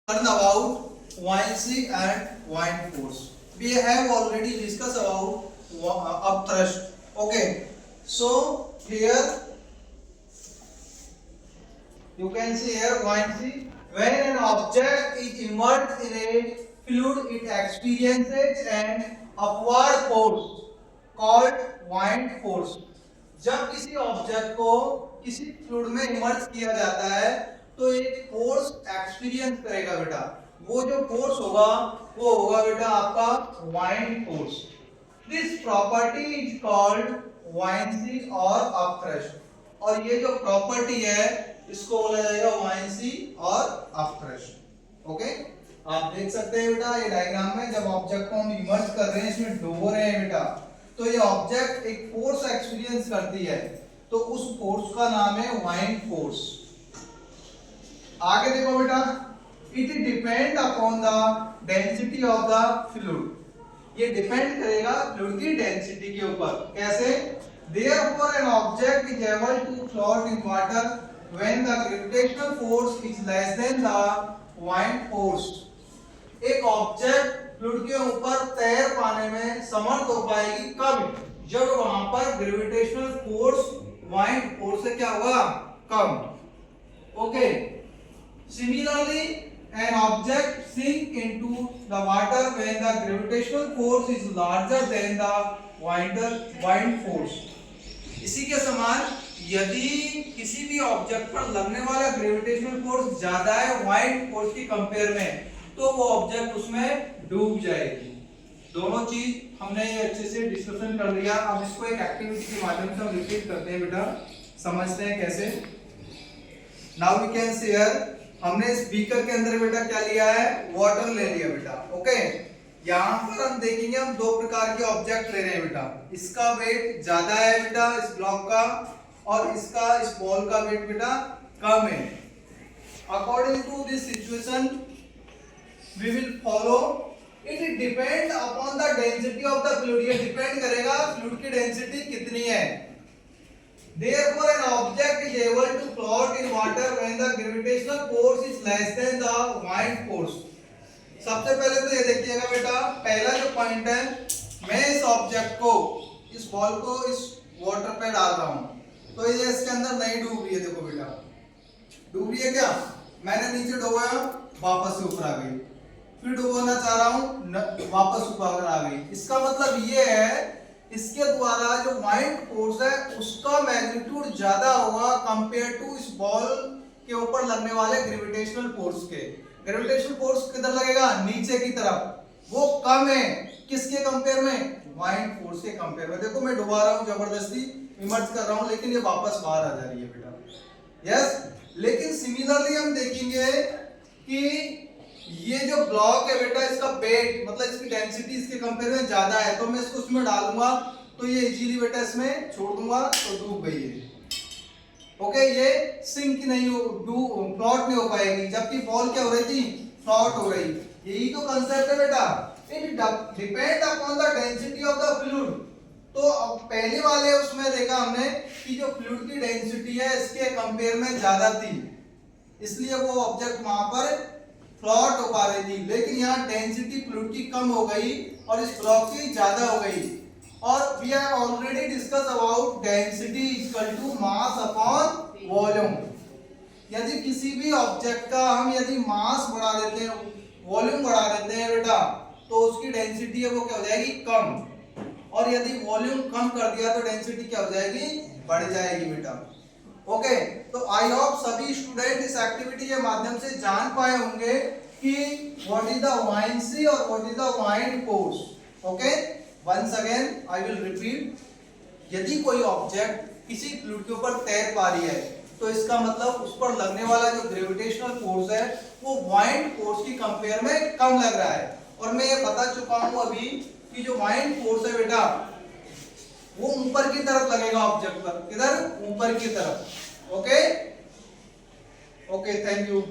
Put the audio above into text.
Learn about buoyancy and buoyant force. We have already discussed about upthrust. Okay, so here you can see here buoyancy. When an object is immersed in a fluid, it experiences an upward force called buoyant force. जब किसी object को किसी fluid में emerge किया जाता है तो एक फोर्स एक्सपीरियंस करेगा बेटा। वो जो फोर्स होगा वो होगा बेटा आपका buoyant force. This property is called buoyancy और upthrust। और ये जो प्रॉपर्टी है इसको बोला जाएगा buoyancy और upthrust। ओके, आप देख सकते हैं बेटा ये डायग्राम में जब ऑब्जेक्ट को हम इमर्ज कर रहे हैं, इसमें डुबो रहे हैं बेटा, तो ये ऑब्जेक्ट एक फोर्स एक्सपीरियंस करती है, तो उस फोर्स का नाम है buoyant फोर्स। आगे देखो बेटा, it depend upon the density of the fluid. ये डिपेंड करेगा फ्लूइड की डेंसिटी के ऊपर। कैसे? Therefore an object is able to float in water when the gravitational force is less than the buoyant force। एक ऑब्जेक्ट फ्लूइड के ऊपर तैर पाने में समर्थ हो पाएगी कब? जब वहां पर ग्रेविटेशनल फोर्स buoyant फोर्स से क्या होगा? कम। Okay, similarly an object sink into the water when the gravitational force is larger than the buoyant force। इसी के समान यदि किसी भी ऑब्जेक्ट पर लगने वाला ग्रेविटेशनल फोर्स ज्यादा है buoyant फोर्स की कंपेयर में, तो वो ऑब्जेक्ट उसमें डूब जाएगी। दोनों चीज हमने ये अच्छे से डिस्कशन कर लिया। अब इसको एक एक्टिविटी के माध्यम से हम रिपीट करते हैं बेटा, समझते हैं कैसे। Now we can see here, हमने इस बीकर के अंदर बेटा क्या लिया है? वाटर ले लिया बेटा। ओके, यहाँ पर हम देखेंगे हम दो प्रकार के ऑब्जेक्ट ले रहे हैं बेटा। इसका वेट ज्यादा है बेटा इस ब्लॉक का, और इसका इस बॉल का वेट बेटा कम है। According to this situation we will follow, it depend upon the density of the fluid। ये डिपेंड करेगा फ्लूइड की डेंसिटी कितनी है। Therefore an object is able to float in water when the gravitational force is less than the buoyant force। सबसे पहले तो ये देखिएगा बेटा, पहला जो पॉइंट है, मैं इस ऑब्जेक्ट को, इस बॉल को इस वाटर पे डाल रहा हूं, तो ये इसके अंदर नहीं डूब रही है। देखो बेटा, डूब रही है क्या? मैंने नीचे डुबोया, वापस से ऊपर आ गई, फिर डुबोना चाह रहा हूं, वापस ऊपर आ गई। इसका मतलब ये है इसके द्वारा जो buoyant फोर्स है उसका मैग्नीट्यूड ज्यादा होगा कंपेयर टू इस बॉल के ऊपर लगने वाले ग्रेविटेशनल फोर्स के। ग्रेविटेशनल फोर्स किधर लगेगा? नीचे की तरफ, वो कम है। किसके कंपेयर में? buoyant फोर्स के कंपेयर में। देखो मैं डुबा रहा हूं, जबरदस्ती इमर्ज कर रहा हूं, लेकिन ये वापस बाहर आ जा रही है बेटा। यस, लेकिन सिमिलरली हम देखेंगे कि ये जो ब्लॉक है बेटा, इसका वेट मतलब इसकी डेंसिटी इसके कंपेयर में ज्यादा है, तो मैं इसको उसमें डालूंगा तो ये इजीली बेटा इसमें छोड़ दूंगा तो डूब गई है। ओके, ये सिंक नहीं हो, फ्लोट नहीं हो पाएगी, जबकि बॉल क्या हो रही थी? फ्लोट हो रही। यही तो कंसेप्ट है बेटा, it depend upon the density of the fluid. तो अब पहले वाले उसमें देखा हमने कि जो फ्लूइड की डेंसिटी है इसके कंपेयर में ज्यादा थी, इसलिए वो ऑब्जेक्ट वहां पर फ्लोट हो पा रही थी। लेकिन यहाँ डेंसिटी फ्लूइड की कम हो गई और इस ब्लॉक की ज्यादा हो गई। और we have already discuss about density equal to mass upon volume. यदि किसी भी ऑब्जेक्ट का हम यदि मास बढ़ा देते हैं, वॉल्यूम बढ़ा देते हैं बेटा, तो उसकी डेंसिटी है वो क्या हो जाएगी? कम। और यदि वॉल्यूम कम कर दिया तो डेंसिटी क्या हो जाएगी? बढ़ जाएगी बेटा। ओके, तो आई होप सभी स्टूडेंट इस एक्टिविटी के माध्यम से जान पाए होंगे कि व्हाट इज द buoyancy और what is the buoyant force. Okay, once again I will repeat, यदि कोई ऑब्जेक्ट किसी फ्लूइड के ऊपर तैर पा रही है तो इसका मतलब उस पर लगने वाला जो ग्रेविटेशनल फोर्स है वो buoyant फोर्स की कंपेयर में कम लग रहा है। और मैं ये बता चुका हूं अभी कि जो buoyant फोर्स है बेटा वो ऊपर की तरफ लगेगा ऑब्जेक्ट पर। किधर? ऊपर की तरफ। Okay, okay, thank you.